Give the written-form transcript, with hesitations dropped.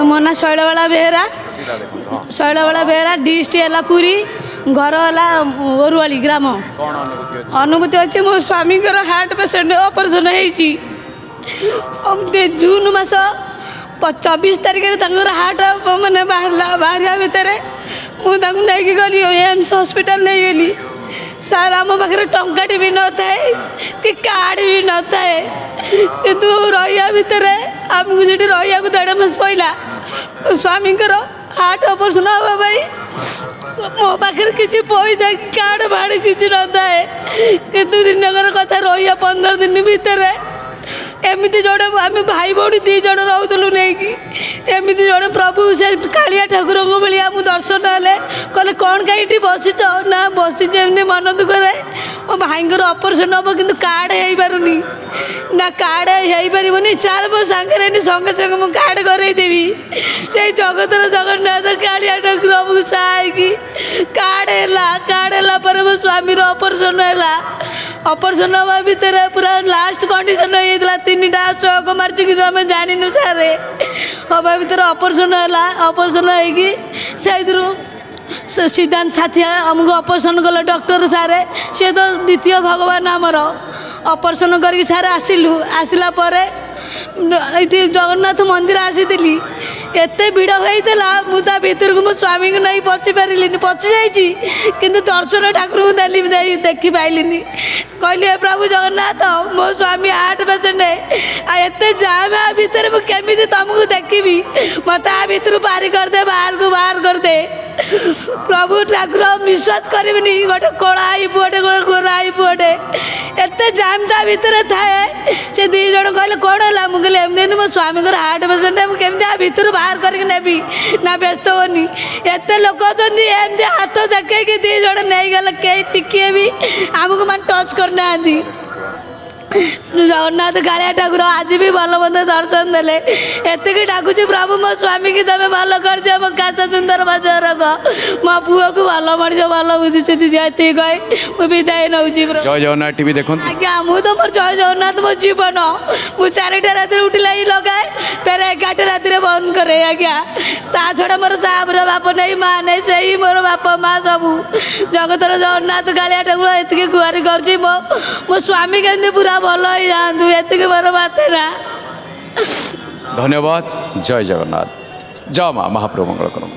ମୋ ନା ଶୈଳବାଳା ବେହେରା। ଶୈଳବାଳା ବେହେରା ଡିଷ୍ଟ୍ରିକ୍ଟ ହେଲା ପୁରୀ, ଘର ହେଲା ଓରୁଆଳି ଗ୍ରାମ। ଅନୁଭୂତି ଅଛି ମୋ ସ୍ୱାମୀଙ୍କର ହାର୍ଟ ପେସେଣ୍ଟ ଅପରେସନ୍ ହେଇଛି। ଜୁନ୍ ମାସ 24 ତାରିଖରେ ତାଙ୍କର ହାର୍ଟ ମାନେ ବାହାରିବା ଭିତରେ ମୁଁ ତାଙ୍କୁ ନେଇକି ଗଲି ଏମ୍ସ ହସ୍ପିଟାଲ ନେଇଗଲି। ସାର୍ ଆମ ପାଖରେ ଟଙ୍କାଟି ବି ନଥାଏ କି କାର୍ଡ଼ ବି ନଥାଏ, କିନ୍ତୁ ରହିବା ଭିତରେ ଆମକୁ ସେଠି ରହିବାକୁ 1.5 ମାସ ପଇଲା। ସ୍ୱାମୀଙ୍କର ହାର୍ଟ ଅପରେସନ୍ ହେବା ପାଇଁ ମୋ ପାଖରେ କିଛି ପଇସା କାର୍ଡ଼ ଫାର୍ଡ଼ କିଛି ନଥାଏ, କିନ୍ତୁ ଦିନକର କଥା ରହିବା 15 ଦିନ ଭିତରେ ଏମିତି ଜଣେ ଆମେ ଭାଇ ଭଉଣୀ 2 ଜଣ ରହୁଥିଲୁ ନେଇକି, ଏମିତି ଜଣେ ପ୍ରଭୁ ସେ କାଳିଆ ଠାକୁରଙ୍କ ଭଳିଆ ମୁଁ ଦର୍ଶନ ହେଲେ କହିଲେ କ'ଣ କାହିଁ ଏଠି ବସିଛ? ନା ବସିଛି ଏମିତି ମନ ଦୁଃଖରେ। ମୋ ଭାଇଙ୍କର ଅପରେସନ୍ ହେବ କିନ୍ତୁ କାର୍ଡ଼ ହେଇପାରୁନି। ନା କାର୍ଡ଼ ହେଇପାରିବନି, ଚାଲ ମୋ ସାଙ୍ଗରେ ଏଠି ସଙ୍ଗେ ସଙ୍ଗେ ମୁଁ କାର୍ଡ଼ କରେଇଦେବି। ସେଇ ଜଗତର ଜଗନ୍ନାଥ କାଳିଆ ଠାକୁରଙ୍କୁ ସାହାଇକି କାର୍ଡ଼ ହେଲା। କାର୍ଡ଼ ହେଲା ପରେ ମୋ ସ୍ୱାମୀର ଅପରେସନ୍ ହେଲା। ଅପରେସନ୍ ହେବା ଭିତରେ ପୁରା ଲାଷ୍ଟ କଣ୍ଡିସନ୍ ହେଇଯାଇଥିଲା, 3ଟା ଚକ ମାରିଛି କିନ୍ତୁ ଆମେ ଜାଣିନୁ ସାର୍। ହେବା ଭିତରେ ଅପରେସନ୍ ହେଲା। ଅପରେସନ୍ ହେଇକି ସେଇଥିରୁ ସିଦ୍ଧାନ୍ତ ସାଥିଆ ଆମକୁ ଅପରେସନ୍ କଲେ ଡକ୍ଟର ସାର୍। ସିଏ ତ ଦ୍ୱିତୀୟ ଭଗବାନ ଆମର। ଅପରେସନ୍ କରିକି ସାର୍ ଆସିଲୁ। ଆସିଲା ପରେ ଏଠି ଜଗନ୍ନାଥ ମନ୍ଦିର ଆସିଥିଲି, ଏତେ ଭିଡ଼ ହେଇଥିଲା ମୁଁ ତା ଭିତରକୁ ମୋ ସ୍ୱାମୀଙ୍କୁ ନେଇ ପଶି ପାରିଲିନି। ପଶି ଯାଇଛି କିନ୍ତୁ ଦର୍ଶନ ଠାକୁରଙ୍କୁ ଦେଖିପାରିଲିନି। କହିଲି ହେ ପ୍ରଭୁ ଜଗନ୍ନାଥ, ମୋ ସ୍ୱାମୀ ହାର୍ଟ ପେସେଣ୍ଟ, ଆଉ ଏତେ ଜାମ୍ ଭିତରେ ମୁଁ କେମିତି ତମକୁ ଦେଖିବି? ମୋତେ ଆ ଭିତରୁ ପାରି କରିଦେ, ବାହାର କରିଦେ। ପ୍ରଭୁ ଠାକୁର ବିଶ୍ୱାସ କରିବିନି, ଗୋଟେ କଳା ଆଇ ପୁଅଟେ, ଗୋଟେ ଗୋରା ଆଇ ପୁଅଟେ, ଏତେ ଜାମ୍ ତା ଭିତରେ ଥାଏ। ସେ 2 ଜଣ କହିଲେ କ'ଣ ହେଲା? ମୁଁ କହିଲି ଏମିତି ମୋ ସ୍ୱାମୀଙ୍କର ହାର୍ଟ ପେସେଣ୍ଟ, ମୁଁ କେମିତି ଆ ଭିତରୁ ବାହାର କରିକି ନେବି? ନା ବ୍ୟସ୍ତ ହୁଅନି, ଏତେ ଲୋକ ଅଛନ୍ତି। ଏମିତି ହାତ ଦେଖେଇକି 2 ଜଣ ନେଇଗଲେ, କେହି ଟିକିଏ ବି ଆମକୁ ମାନେ ଟଚ୍ କରିନାହାନ୍ତି। ଜଗନ୍ନାଥ କାଳିଆ ଠାକୁର ଆଜି ବି ଭଲ ମନ୍ଦ ଦର୍ଶନ ଦେଲେ। ଏତିକି ଡାକୁଛି ପ୍ରଭୁ ମୋ ସ୍ୱାମୀକି ତମେ ଭଲ କରିଦିଅ, ମୋ କାଶ ସୁନ୍ଦର ବାସ ରୋଗ, ମୋ ପୁଅକୁ ଭଲ ମଣିଷ, ଭଲ ବୁଝିଛନ୍ତି ଦିଅ। ଏତିକି କହି ମୁଁ ବିଦାୟ ନେଉଛି। ଜୟ ଜଗନ୍ନାଥ ଟିଭି ଦେଖନ୍ତୁ। ଆଜ୍ଞା, ମୁଁ ତ ମୋର ଜୟ ଜଗନ୍ନାଥ ମୋ ଜୀବନ। ମୁଁ 4ଟା ରାତିରେ ଉଠିଲା ହିଁ ଲଗାଏ, ଫେରେ 11ଟା ରାତିରେ ବନ୍ଦ କରେ। ଆଜ୍ଞା, ତା ଛଡ଼ା ମୋର ସାହାବର ବାପ ନେଇ ମା ନେଇ, ସେଇ ମୋର ବାପ ମା ସବୁ। ଜଗତର ଜଗନ୍ନାଥ କାଳିଆ ଠାକୁର ଏତିକି ଗୁହାରି କରୁଛି ମୋ ସ୍ୱାମୀ କେମିତି ପୁରା ଭଲ ହେଇଯାଆନ୍ତୁ, ଏତିକି ମୋର ପ୍ରାର୍ଥନା। ଧନ୍ୟବାଦ। ଜୟ ଜଗନ୍ନାଥ। ଜୟ ମା ମହାପ୍ରଭୁ ମଙ୍ଗଳ କରନ୍ତୁ।